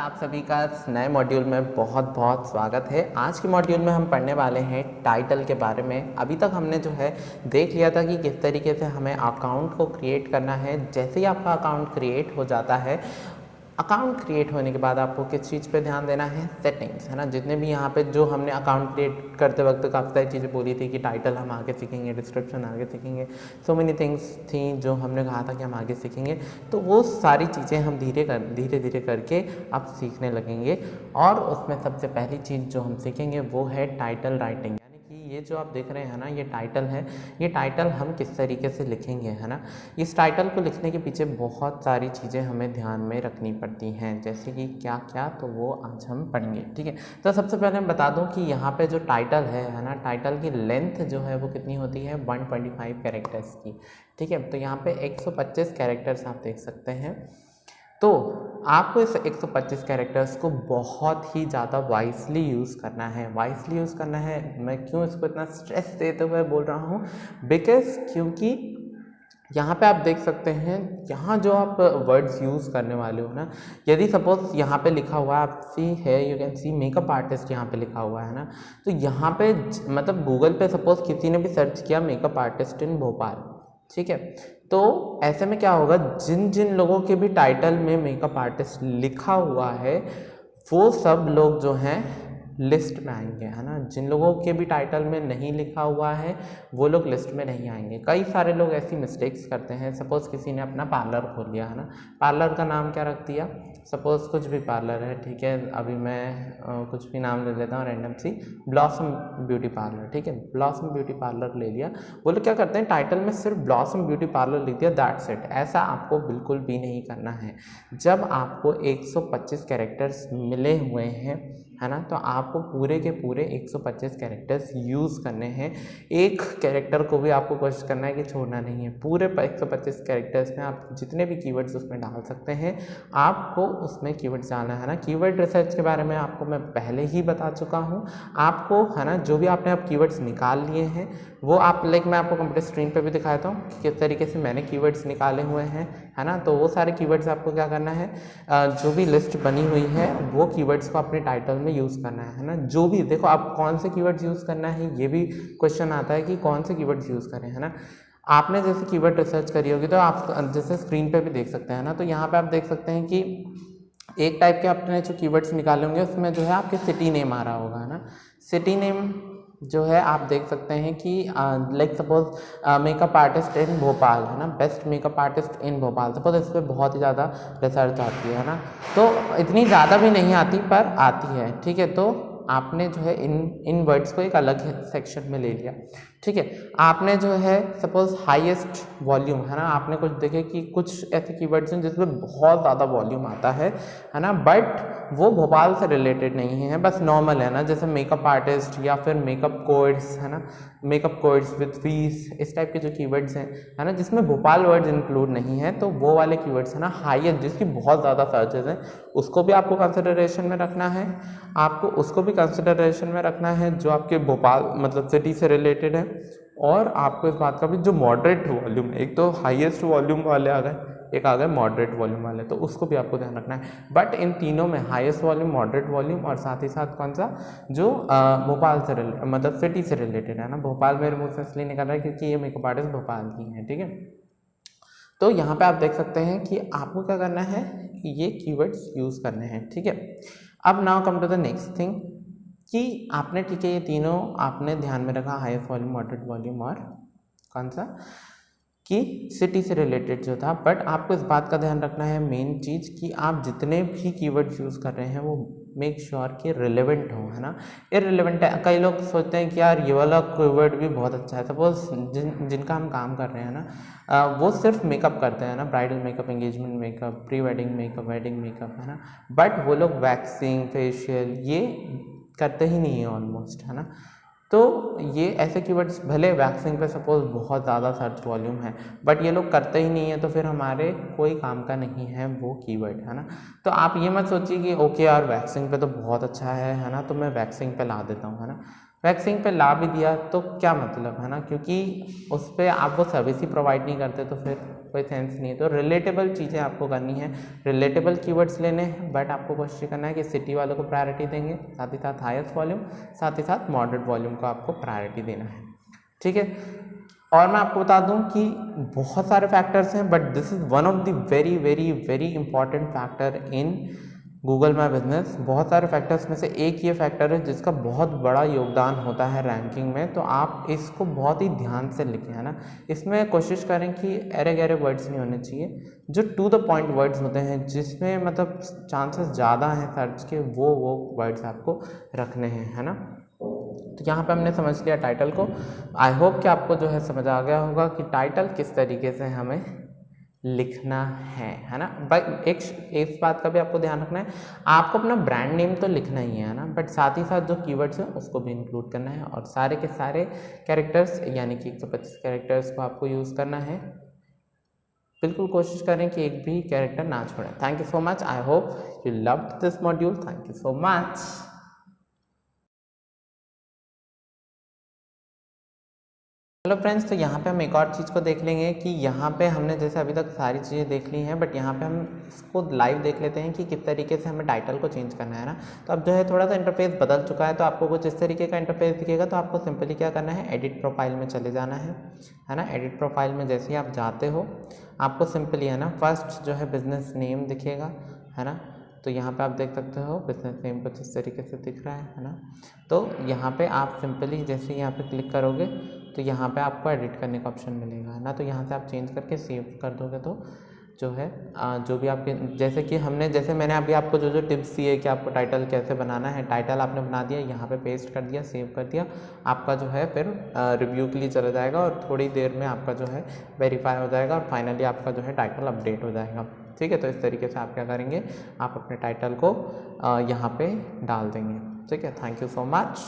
आप सभी का इस नए मॉड्यूल में बहुत बहुत स्वागत है। आज के मॉड्यूल में हम पढ़ने वाले हैं टाइटल के बारे में। अभी तक हमने जो है देख लिया था कि किस तरीके से हमें अकाउंट को क्रिएट करना है। जैसे ही आपका अकाउंट क्रिएट हो जाता है, अकाउंट क्रिएट होने के बाद आपको किस चीज़ पे ध्यान देना है, सेटिंग्स, है ना। जितने भी यहाँ पे जो हमने अकाउंट क्रिएट करते वक्त काफ़ी सारी चीज़ें बोली थी कि टाइटल हम आगे सीखेंगे, डिस्क्रिप्शन आगे सीखेंगे, सो मेनी थिंग्स थी जो हमने कहा था कि हम आगे सीखेंगे। तो वो सारी चीज़ें हम धीरे धीरे करके अब सीखने लगेंगे। और उसमें सबसे पहली चीज़ जो हम सीखेंगे वो है टाइटल राइटिंग। ये जो आप देख रहे हैं ना, ये टाइटल है। ये टाइटल हम किस तरीके से लिखेंगे, है ना। इस टाइटल को लिखने के पीछे बहुत सारी चीज़ें हमें ध्यान में रखनी पड़ती हैं, जैसे कि क्या क्या, तो वो आज हम पढ़ेंगे, ठीक है। तो सबसे पहले मैं बता दूं कि यहाँ पे जो टाइटल है ना, टाइटल की लेंथ जो है वो कितनी होती है, 125 कैरेक्टर्स की, ठीक है। तो यहाँ पे 125 कैरेक्टर्स आप देख सकते हैं। तो आपको इस 125 कैरेक्टर्स को बहुत ही ज़्यादा वाइसली यूज़ करना है। वाइसली यूज़ करना है, मैं क्यों इसको इतना स्ट्रेस देते हुए बोल रहा हूँ, बिकॉज क्योंकि यहाँ पे आप देख सकते हैं, यहाँ जो आप वर्ड्स यूज़ करने वाले हो ना, यदि सपोज यहाँ पे लिखा हुआ है, आप सी है, you can see makeup artist, यहाँ पे लिखा हुआ है ना, तो यहाँ पे मतलब गूगल पे सपोज किसी ने भी सर्च किया मेकअप आर्टिस्ट इन भोपाल, ठीक है। तो ऐसे में क्या होगा, जिन जिन लोगों के भी टाइटल में मेकअप आर्टिस्ट लिखा हुआ है वो सब लोग जो हैं लिस्ट में आएंगे, है ना। जिन लोगों के भी टाइटल में नहीं लिखा हुआ है वो लोग लिस्ट में नहीं आएंगे। कई सारे लोग ऐसी मिस्टेक्स करते हैं। सपोज किसी ने अपना पार्लर खोल लिया, है ना, पार्लर का नाम क्या रख दिया, सपोज कुछ भी पार्लर है, ठीक है, अभी मैं कुछ भी नाम ले लेता हूँ रैंडम सी, ब्लॉसम ब्यूटी पार्लर, ठीक है, ब्लॉसम ब्यूटी पार्लर ले लिया। वो लोग क्या करते हैं, टाइटल में सिर्फ ब्लॉसम ब्यूटी पार्लर लिख दिया, दैट्स इट। ऐसा आपको बिल्कुल भी नहीं करना है। जब आपको 125 कैरेक्टर्स मिले हुए हैं, है ना, तो आपको पूरे के पूरे 125 कैरेक्टर्स यूज़ करने हैं। एक कैरेक्टर को भी आपको कोशिश करना है कि छोड़ना नहीं है। पूरे 125 कैरेक्टर्स में आप जितने भी कीवर्ड्स उसमें डाल सकते हैं, आपको उसमें कीवर्ड्स डालना है ना। कीवर्ड रिसर्च के बारे में आपको मैं पहले ही बता चुका हूँ आपको, है ना। जो भी आपने अब कीवर्ड्स निकाल लिए हैं वो आप मैं आपको कंप्यूटर स्क्रीन पे भी दिखाता हूँ कि किस तरीके से मैंने कीवर्ड्स निकाले हुए हैं, है ना। तो वो सारे कीवर्ड्स आपको क्या करना है, जो भी लिस्ट बनी हुई है वो कीवर्ड्स को अपने टाइटल में यूज़ करना है ना। जो भी देखो, आप कौन से कीवर्ड्स यूज़ करना है, ये भी क्वेश्चन आता है कि कौन से कीवर्ड्स यूज़ करें, है ना। आपने जैसे कीवर्ड रिसर्च करी होगी तो आप जैसे स्क्रीन पे भी देख सकते हैं ना। तो यहाँ पे आप देख सकते हैं कि एक टाइप के आपने जो कीवर्ड्स निकाले होंगे उसमें जो है आपके सिटी नेम आ रहा होगा, है ना। सिटी नेम जो है आप देख सकते हैं कि like suppose makeup artist in Bhopal, है ना, best makeup artist in Bhopal. Suppose इस पर बहुत ही ज़्यादा रिसर्च आती है ना, तो इतनी ज़्यादा भी नहीं आती पर आती है, ठीक है। तो आपने जो है इन वर्ड्स को एक अलग सेक्शन में ले लिया, ठीक है। आपने जो है सपोज हाईएस्ट वॉल्यूम, है ना, आपने कुछ देखे कि कुछ ऐसे कीवर्ड्स हैं जिसमें बहुत ज़्यादा वॉल्यूम आता है ना, बट वो भोपाल से रिलेटेड नहीं है, बस नॉर्मल है ना, जैसे मेकअप आर्टिस्ट या फिर मेकअप कोड्स, है ना, मेकअप कोड्स विद फीस, इस टाइप के जो कीवर्ड्स हैं, है ना, जिसमें भोपाल वर्ड्स इंक्लूड नहीं है, तो वो वाले कीवर्ड्स है ना हाईएस्ट, जिसकी बहुत ज़्यादा सर्चेज हैं, उसको भी आपको कंसिडरेशन में रखना है। आपको उसको भी कंसिडरेशन में रखना है जो आपके भोपाल मतलब सिटी से रिलेटेड है। और आपको इस बात का भी, जो मॉडरेट वॉल्यूम, एक तो हाईएस्ट वॉल्यूम वाले आ गए, एक आ गए मॉडरेट वॉल्यूम वाले, तो उसको भी आपको ध्यान रखना है। बट इन तीनों में हाईएस्ट वॉल्यूम, मॉडरेट वॉल्यूम और साथ ही साथ कौन सा, जो भोपाल से मतलब सिटी से रिलेटेड है ना। भोपाल मेरे मुँह से इसलिए निकल रहा है क्योंकि ये मेकअप आर्टिस्ट भोपाल की हैं, ठीक है। तो यहाँ पे आप देख सकते हैं कि आपको क्या करना है, ये कीवर्ड्स यूज़ करने हैं, ठीक है। अब now come to the next thing कि आपने, ठीक है, ये तीनों आपने ध्यान में रखा, हाईएस्ट वॉल्यूम, मॉडरेट वॉल्यूम और कौन सा, कि सिटी से रिलेटेड जो था। बट आपको इस बात का ध्यान रखना है, मेन चीज़, कि आप जितने भी कीवर्ड्स यूज़ कर रहे हैं वो मेक श्योर कि रिलेवेंट हो, है ना। इररिलेवेंट है, कई लोग सोचते हैं कि यार ये वाला कीवर्ड भी बहुत अच्छा है। सपोज जिनका हम काम कर रहे हैं ना, वो सिर्फ मेकअप करते हैं ना, bridal makeup, engagement makeup, pre wedding makeup, wedding makeup, है ना, बट वो लोग वैक्सिंग, फेशियल ये करते ही नहीं है ऑलमोस्ट, है ना। तो ये ऐसे कीवर्ड्स, भले वैक्सिंग पे सपोज बहुत ज़्यादा सर्च वॉल्यूम है, बट ये लोग करते ही नहीं है, तो फिर हमारे कोई काम का नहीं है वो कीवर्ड, है ना। तो आप ये मत सोचिए कि ओके यार वैक्सिंग पे तो बहुत अच्छा है ना, तो मैं वैक्सिंग पे ला देता हूँ, है ना। वैक्सिंग पे ला भी दिया तो क्या मतलब, है ना, क्योंकि उस पर आप वो सर्विस ही प्रोवाइड नहीं करते, तो फिर कोई सेंस नहीं है। तो रिलेटेबल चीज़ें आपको करनी है, रिलेटेबल कीवर्ड्स लेने हैं, बट आपको कोशिश करना है कि सिटी वालों को प्रायोरिटी देंगे, साथ ही साथ हाईएस्ट वॉल्यूम, साथ ही साथ मॉडरेट वॉल्यूम को आपको प्रायोरिटी देना है, ठीक है। और मैं आपको बता दूं कि बहुत सारे फैक्टर्स हैं, but this is one of the very very very important factor in Google my business. बहुत सारे फैक्टर्स में से एक ये फैक्टर है जिसका बहुत बड़ा योगदान होता है रैंकिंग में, तो आप इसको बहुत ही ध्यान से लिखें, है ना। इसमें कोशिश करें कि एरे गहरे वर्ड्स नहीं होने चाहिए, जो टू द पॉइंट वर्ड्स होते हैं जिसमें मतलब चांसेस ज़्यादा हैं सर्च के, वो वर्ड्स आपको रखने हैं, है ना। तो यहाँ पे हमने समझ लिया टाइटल को। आई होप कि आपको जो है समझ आ गया होगा कि टाइटल किस तरीके से हमें लिखना है ना। बट एक बात का भी आपको ध्यान रखना है, आपको अपना ब्रांड नेम तो लिखना ही है ना, बट साथ ही साथ जो कीवर्ड्स हैं उसको भी इंक्लूड करना है, और सारे के सारे कैरेक्टर्स यानी कि 125 कैरेक्टर्स को आपको यूज़ करना है। बिल्कुल कोशिश करें कि एक भी कैरेक्टर ना छोड़ें। Thank you so much, I hope you loved this module, thank you so much. Hello friends, तो यहाँ पे हम एक और चीज़ को देख लेंगे कि यहाँ पे हमने जैसे अभी तक सारी चीज़ें देख ली हैं, बट यहाँ पे हम इसको लाइव देख लेते हैं कि किस तरीके से हमें टाइटल को चेंज करना है ना। तो अब जो है थोड़ा सा इंटरफेस बदल चुका है, तो आपको कुछ इस तरीके का इंटरफेस दिखेगा। तो आपको सिंपली क्या करना है, एडिट प्रोफाइल में चले जाना है ना। एडिट प्रोफाइल में जैसे ही आप जाते हो, आपको सिंपली है ना फर्स्ट जो है बिजनेस नेम दिखेगा, है ना। तो यहाँ पे आप देख सकते हो बिजनेस नेम कुछ इस तरीके से दिख रहा है ना। तो यहाँ पे आप सिंपली जैसे यहाँ पे क्लिक करोगे तो यहाँ पे आपको एडिट करने का ऑप्शन मिलेगा, है ना। तो यहाँ से आप चेंज करके सेव कर दोगे तो जो है जो भी आपके जैसे मैंने अभी आपको जो टिप्स दिए कि आपको टाइटल कैसे बनाना है, टाइटल आपने बना दिया, यहाँ पे पेस्ट कर दिया, सेव कर दिया, आपका जो है फिर रिव्यू के लिए चला जाएगा और थोड़ी देर में आपका जो है वेरीफाई हो जाएगा और फाइनली आपका जो है टाइटल अपडेट हो जाएगा, ठीक है। तो इस तरीके से आप क्या करेंगे, आप अपने टाइटल को यहाँ पे डाल देंगे, ठीक है। Thank you so much.